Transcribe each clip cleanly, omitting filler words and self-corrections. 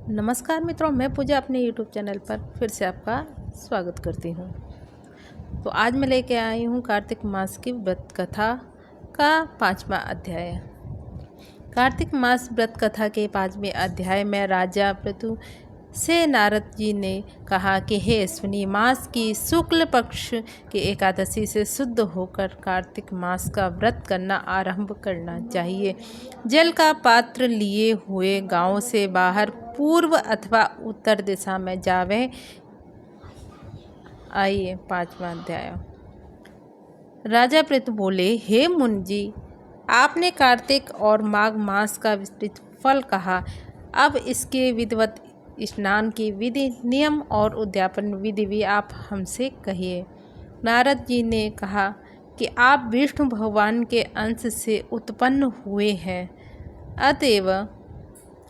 नमस्कार मित्रों, मैं पूजा अपने YouTube चैनल पर फिर से आपका स्वागत करती हूँ। तो आज मैं लेके आई हूँ कार्तिक मास की व्रत कथा का 5वां अध्याय। कार्तिक मास व्रत कथा के 5वें अध्याय में राजा पृथु से नारद जी ने कहा कि हे अश्विनी मास की शुक्ल पक्ष की एकादशी से शुद्ध होकर कार्तिक मास का व्रत करना आरंभ करना चाहिए। जल का पात्र लिए हुए गांव से बाहर पूर्व अथवा उत्तर दिशा में जावे। आइए 5वां अध्याय। राजा पृथु बोले, हे मुनि जी, आपने कार्तिक और माघ मास का विस्तृत फल कहा, अब इसके विधिवत स्नान की विधि, नियम और उद्यापन विधि भी आप हमसे कहिए। नारद जी ने कहा कि आप विष्णु भगवान के अंश से उत्पन्न हुए हैं, अतएव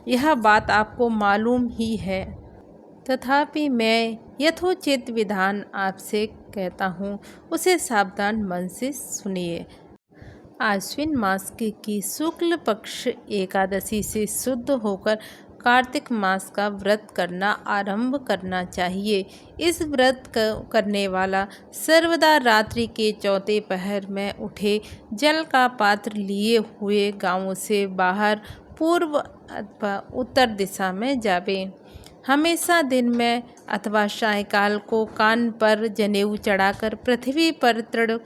यह बात आपको मालूम ही है। तथापि मैं यथोचित विधान आपसे कहता हूँ, उसे सावधान मन से सुनिए। आश्विन मास की शुक्ल पक्ष एकादशी से शुद्ध होकर कार्तिक मास का व्रत करना आरंभ करना चाहिए। इस व्रत करने वाला सर्वदा रात्रि के चौथे पहर में उठे, जल का पात्र लिए हुए गांवों से बाहर पूर्व अथवा उत्तर दिशा में जावे। हमेशा दिन में अथवा सायंकाल को कान पर जनेऊ चढ़ाकर, पृथ्वी पर तृण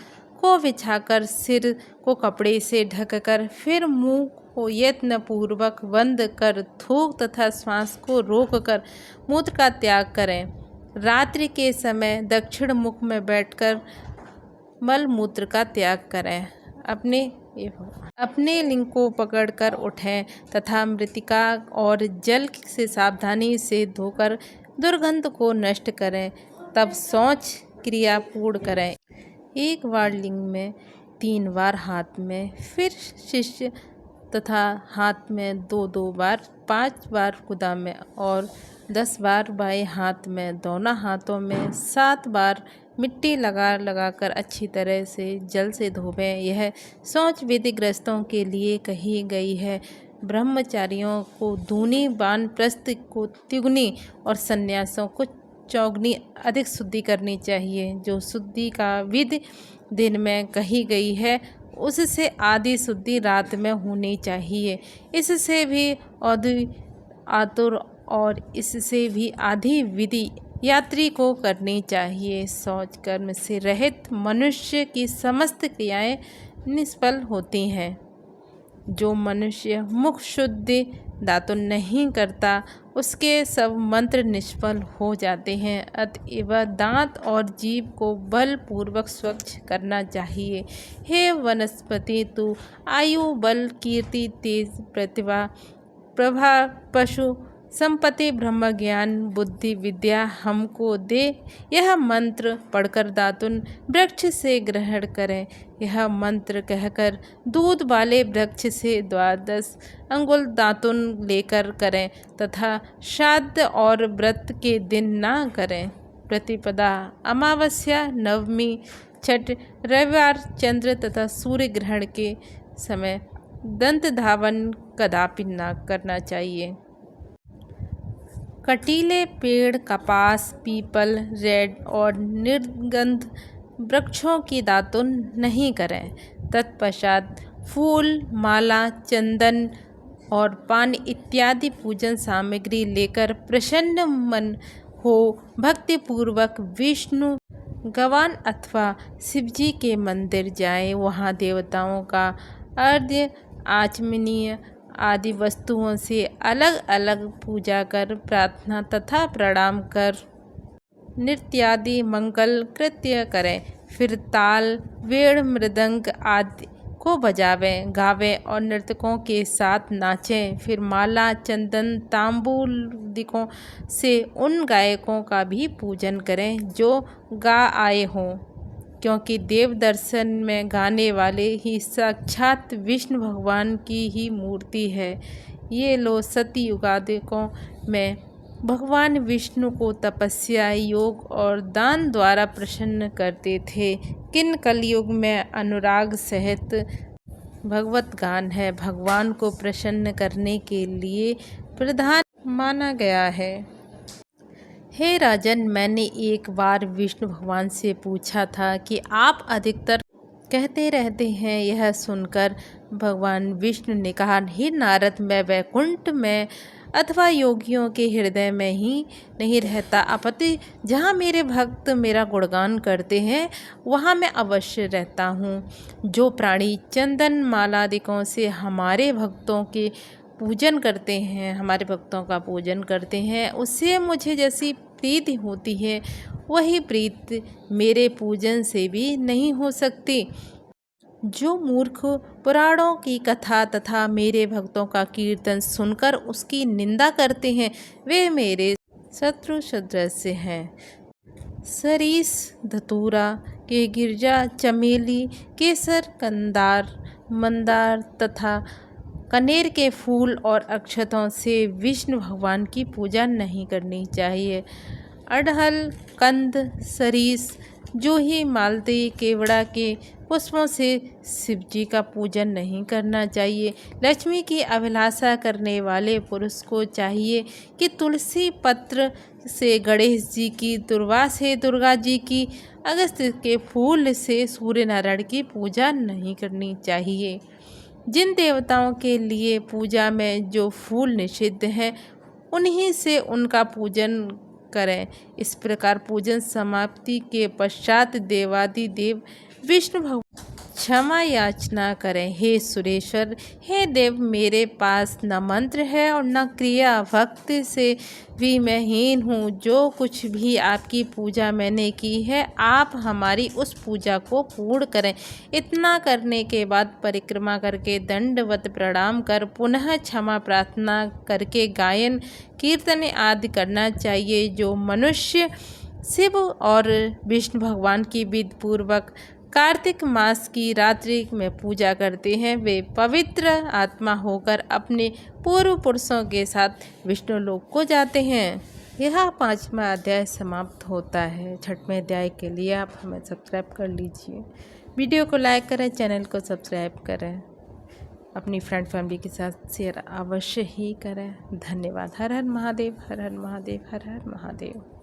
को बिछाकर, सिर को कपड़े से ढककर, फिर मुंह को यत्नपूर्वक बंद कर थूक तथा श्वास को रोककर मूत्र का त्याग करें। रात्रि के समय दक्षिण मुख में बैठकर मल मूत्र का त्याग करें। अपने लिंग को पकड़कर उठें तथा मृतिका और जल से सावधानी से धोकर दुर्गंध को नष्ट करें, तब शौच क्रिया पूर्ण करें। एक बार लिंग में, 3 बार हाथ में, फिर शिष्य तथा हाथ में 2-2 बार, 5 बार गुदा में और 10 बार बाएं हाथ में, दोनों हाथों में 7 बार मिट्टी लगा कर अच्छी तरह से जल से धोवें। यह शौच विधिग्रस्तों के लिए कही गई है। ब्रह्मचारियों को दूनी, वानप्रस्थ को तिगुनी और सन्यासों को चौगुनी अधिक शुद्धि करनी चाहिए। जो शुद्धि का विधि दिन में कही गई है, उससे आधी शुद्धि रात में होनी चाहिए। इससे भी आतुर और इससे भी आधी विधि यात्री को करनी चाहिए। शौच कर्म से रहित मनुष्य की समस्त क्रियाएं निष्फल होती हैं। जो मनुष्य मुख शुद्धि दातुन नहीं करता, उसके सब मंत्र निष्फल हो जाते हैं। अतएव दांत और जीभ को बलपूर्वक स्वच्छ करना चाहिए। हे वनस्पति, तू आयु, बल, कीर्ति, तेज, प्रतिभा, प्रभा, पशु संपत्ति, ब्रह्म ज्ञान, बुद्धि, विद्या हमको दे। यह मंत्र पढ़कर दातुन वृक्ष से ग्रहण करें। यह मंत्र कहकर दूध वाले वृक्ष से 12 अंगुल दातुन लेकर करें तथा श्राद्ध और व्रत के दिन ना करें। प्रतिपदा, अमावस्या, नवमी, छठ, रविवार, चंद्र तथा सूर्य ग्रहण के समय दंत धावन कदापि न करना चाहिए। कटीले पेड़, कपास, पीपल, रेड और निर्गंध वृक्षों की दातुन नहीं करें। तत्पश्चात फूल, माला, चंदन और पान इत्यादि पूजन सामग्री लेकर प्रसन्न मन हो भक्तिपूर्वक विष्णु भगवान अथवा शिवजी के मंदिर जाएं। वहां देवताओं का अर्घ्य, आचमनीय आदि वस्तुओं से अलग अलग पूजा कर, प्रार्थना तथा प्रणाम कर नृत्यादि मंगल कृत्य करें। फिर ताल, वेण, मृदंग आदि को बजावें, गावें और नर्तकों के साथ नाचें। फिर माला, चंदन, तांबूल से उन गायकों का भी पूजन करें जो गा आए हों, क्योंकि देव दर्शन में गाने वाले ही साक्षात विष्णु भगवान की ही मूर्ति है। ये लोग सतयुगादिकों में भगवान विष्णु को तपस्या, योग और दान द्वारा प्रसन्न करते थे, किन कलयुग में अनुराग सहित भगवत गान है। भगवान को प्रसन्न करने के लिए प्रधान माना गया है। हे राजन, मैंने एक बार विष्णु भगवान से पूछा था कि आप अधिकतर कहते रहते हैं। यह सुनकर भगवान विष्णु ने कहा, हे नारद, मैं वैकुंठ में अथवा योगियों के हृदय में ही नहीं रहता, अपितु जहाँ मेरे भक्त मेरा गुणगान करते हैं वहाँ मैं अवश्य रहता हूँ। जो प्राणी चंदन मालादिकों से हमारे भक्तों के पूजन करते हैं, हमारे भक्तों का पूजन करते हैं, उससे मुझे जैसी प्रीति होती है वही प्रीति मेरे पूजन से भी नहीं हो सकती। जो मूर्ख पुराणों की कथा तथा मेरे भक्तों का कीर्तन सुनकर उसकी निंदा करते हैं वे मेरे शत्रु सदृश हैं। सरीस, धतूरा के गिरजा, चमेली, केसर, कंदार, मंदार तथा कनेर के फूल और अक्षतों से विष्णु भगवान की पूजा नहीं करनी चाहिए। अड़हल, कंद, सरीस, जूही, मालती, केवड़ा के पुष्पों से शिव जी का पूजन नहीं करना चाहिए। लक्ष्मी की अभिलाषा करने वाले पुरुष को चाहिए कि तुलसी पत्र से गणेश जी की, दुर्वा से दुर्गा जी की, अगस्त्य के फूल से सूर्य नारायण की पूजा नहीं करनी चाहिए। जिन देवताओं के लिए पूजा में जो फूल निषिद्ध हैं उन्हीं से उनका पूजन करें। इस प्रकार पूजन समाप्ति के पश्चात देवादिदेव विष्णु भगवान क्षमा याचना करें। हे सुरेश्वर, हे देव, मेरे पास न मंत्र है और न क्रिया, भक्ति से भी मैं हीन हूँ। जो कुछ भी आपकी पूजा मैंने की है आप हमारी उस पूजा को पूर्ण करें। इतना करने के बाद परिक्रमा करके दंडवत प्रणाम कर पुनः क्षमा प्रार्थना करके गायन कीर्तन आदि करना चाहिए। जो मनुष्य शिव और विष्णु भगवान की विधि पूर्वक कार्तिक मास की रात्रि में पूजा करते हैं वे पवित्र आत्मा होकर अपने पूर्व पुरुषों के साथ विष्णु लोक को जाते हैं। यह 5वां अध्याय समाप्त होता है। 6वें अध्याय के लिए आप हमें सब्सक्राइब कर लीजिए। वीडियो को लाइक करें, चैनल को सब्सक्राइब करें, अपनी फ्रेंड फैमिली के साथ शेयर अवश्य ही करें। धन्यवाद। हर हर महादेव, हर हर महादेव, हर हर महादेव।